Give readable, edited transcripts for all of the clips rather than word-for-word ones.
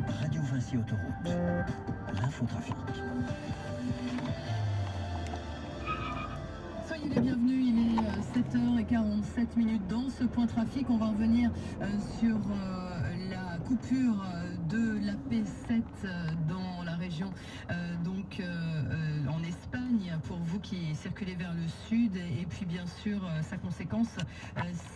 Radio Vinci Autoroute, l'infotrafic. Soyez les bienvenus, il est 7h47 dans ce point trafic. On va revenir sur la coupure de la P7 dans la région en Espagne pour vous qui circulez vers le sud, et puis bien sûr sa conséquence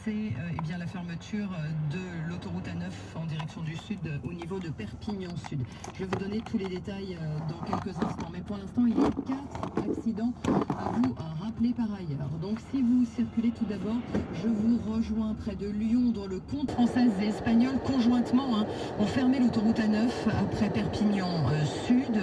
c'est bien la fermeture de l'autoroute A9 en direction du sud au niveau de Perpignan Sud. Je vais vous donner tous les détails dans quelques instants, mais pour l'instant il y a 4 accidents à vous rappeler par ailleurs. Donc si vous circulez, tout d'abord je vous rejoins près de Lyon, dont le compte française et espagnole conjointement ont fermé l'autoroute A9 après Perpignan Sud.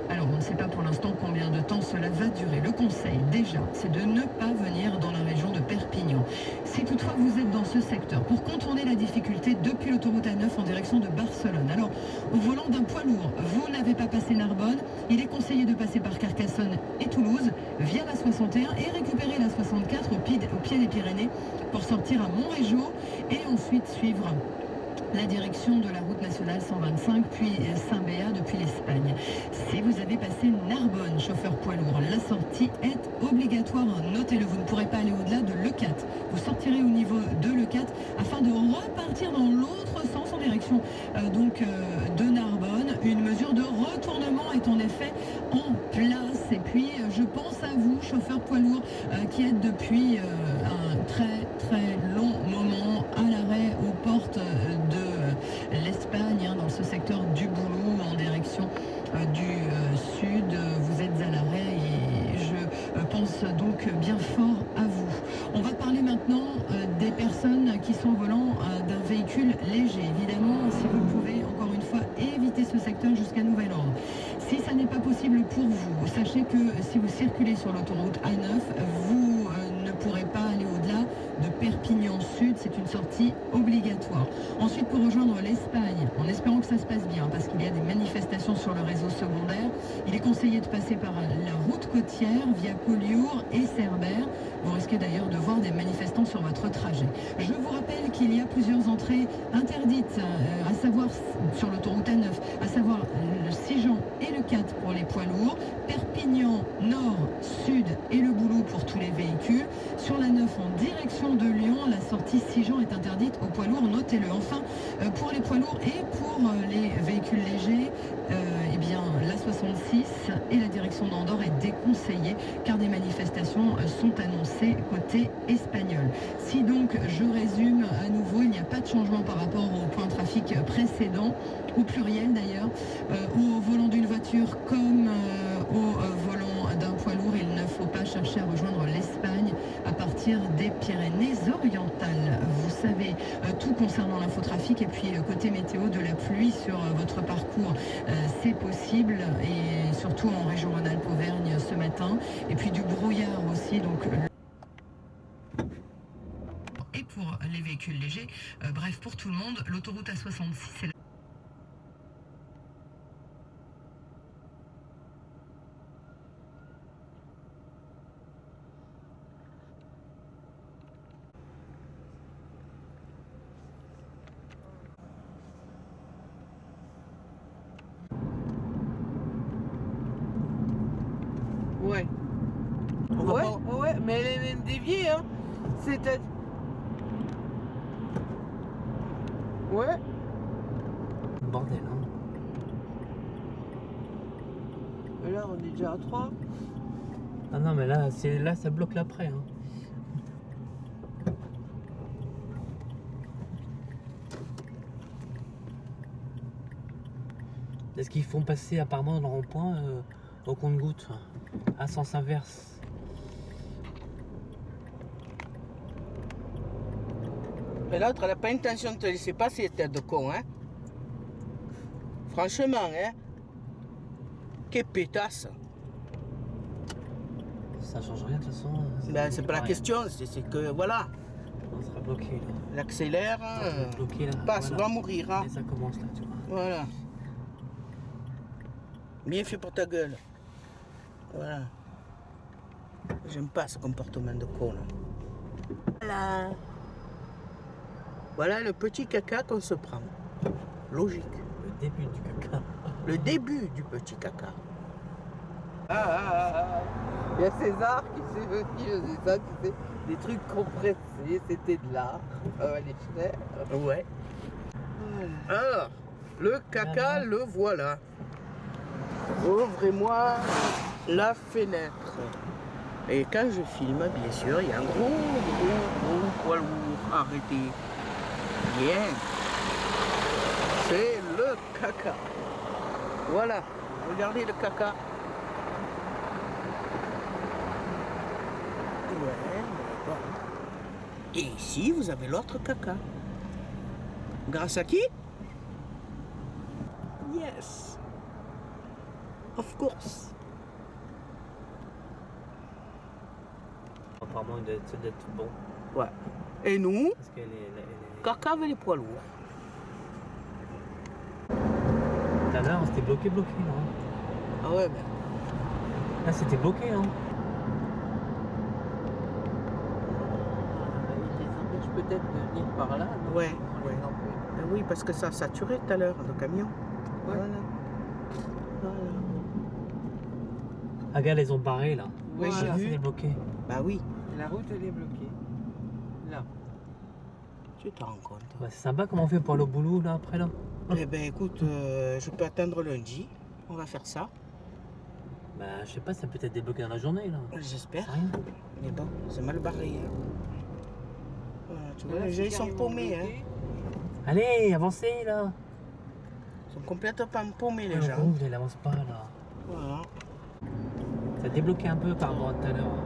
Alors on ne sait pas pour l'instant combien de temps cela va durer. Le conseil déjà, c'est de ne pas venir dans la région de Perpignan. Si toutefois vous êtes dans ce secteur, pour contourner la difficulté depuis l'autoroute A9 en direction de Barcelone, alors au volant d'un poids lourd, vous n'avez pas passé Narbonne, il est conseillé de passer par Carcassonne et Toulouse via la 61 et récupérer la 64 au pied des Pyrénées pour sortir à Montrégeau et ensuite suivre la direction de la route nationale 125, puis Saint-Béat depuis l'Espagne. Si vous avez passé Narbonne, chauffeur poids lourd, la sortie est obligatoire. Notez-le, vous ne pourrez pas aller au-delà de Leucate. Vous sortirez au niveau de Leucate afin de repartir dans l'autre sens en direction de Narbonne. Une mesure de retournement est en effet en place. Et puis je pense à vous, chauffeur poids lourd, qui êtes depuis un très très long moment à l'arrêt aux portes de l'Espagne, dans ce secteur du Boulot en direction du sud. Vous êtes à l'arrêt et je pense donc bien fort à vous. On va parler maintenant des personnes qui sont au volant d'un véhicule léger. Évidemment, si vous pouvez, encore une fois, éviter ce secteur jusqu'à nouvel ordre. Si ça n'est pas possible pour vous, sachez que si vous circulez sur l'autoroute A9, vous ne pourrez pas aller au-delà de Perpignan Sud, c'est une sortie obligatoire. Ensuite, pour rejoindre l'Espagne, en espérant que ça se passe bien, parce qu'il y a des manifestations sur le réseau secondaire, il est conseillé de passer par la route côtière via Collioure et Cerbère. Vous risquez d'ailleurs de voir des manifestants sur votre trajet. Je vous rappelle qu'il y a plusieurs entrées interdites, à savoir sur l'autoroute A9, à savoir le Sigean et le 4 pour les poids lourds, Perpignan Nord, Sud et le Boulot pour tous les véhicules. Sur la 9 en direction de Lyon, la sortie Sigean est interdite aux poids lourds, notez-le. Enfin, pour les poids lourds et pour les véhicules légers, eh bien, la 66 et la direction d'Andorre est déconseillée car des manifestations sont annoncées côté espagnol. Si donc, je résume à nouveau, il n'y a pas de changement par rapport au point de trafic précédent, au pluriel d'ailleurs, au volant d'une voiture comme au volant d'un poids lourd, il ne faut pas chercher à rejoindre l'Espagne à partir des Pyrénées-Orientales. Vous savez tout concernant l'infotrafic, et puis côté météo, de la pluie sur votre parcours, c'est possible, et surtout en région Rhône-Alpes-Auvergne ce matin, et puis du brouillard aussi, donc. Et pour les véhicules légers, bref, pour tout le monde, l'autoroute A66 c'est Ouais. Ouais, mais elle est même déviée, hein. C'est... Ouais. Bordel, hein. Et là, on est déjà à 3. Ah non, mais là, ça bloque l'après, hein. Est-ce qu'ils font passer apparemment dans le rond-point au compte-gouttes, à sens inverse? Mais l'autre, elle n'a pas intention de te laisser passer, tête de con, hein. Franchement, hein. Quelle pétasse. Ça change rien de toute façon. Ben, c'est pas la question, c'est que, voilà. On sera bloqué, là. L'accélère, bloqué, là. passe, Voilà. va mourir, hein. Et ça commence, là, tu vois. Voilà. Bien fait pour ta gueule. Voilà. J'aime pas ce comportement de con, là. Voilà. Voilà le petit caca qu'on se prend. Logique. Le début du caca. Le début du petit caca. Il y a César qui s'est venu, c'est ça, tu sais, des trucs compressés, c'était de l'art. Les frères. Ouais. Alors, le caca, le voilà. Ouvrez-moi la fenêtre. Et quand je filme, bien sûr, il y a un gros poids lourd. Arrêtez. Bien. C'est le caca. Voilà. Regardez le caca. Ouais, bon. Et ici, vous avez l'autre caca. Grâce à qui? Yes. Of course. Apparemment, il doit être bon. Ouais. Et nous, Parce qu'elle est... caca avec les poids lourds. Tout à l'heure, c'était bloqué, là. Ah ouais, ben. Là, c'était bloqué, hein. Il les empêche peut-être de venir par là. non? Ouais, On les ouais. empêche. Ben oui, parce que ça a saturé tout à l'heure, le camion. Voilà. Voilà. Ah, regarde, ils ont barré, là. Ouais, j'ai Voilà. vu. C'était bloqué. Bah oui, La route, elle est bloquée. Là. tu te rends compte. Bah, c'est sympa comment on fait pour aller au boulot, là, après, là. Eh ben écoute, je peux attendre lundi. On va faire ça. Bah, je sais pas, ça peut être débloqué dans la journée, là. J'espère. C'est rien. Mais bon, c'est mal barré. Hein. Voilà, tu vois, Là, les gens ils sont carrément paumés. Hein. bloqué. Allez, avancez, là. Ils sont complètement paumés les Le gens. rouge, il avance pas, là. Voilà. Ça a débloqué un peu par rapport à tout à l'heure.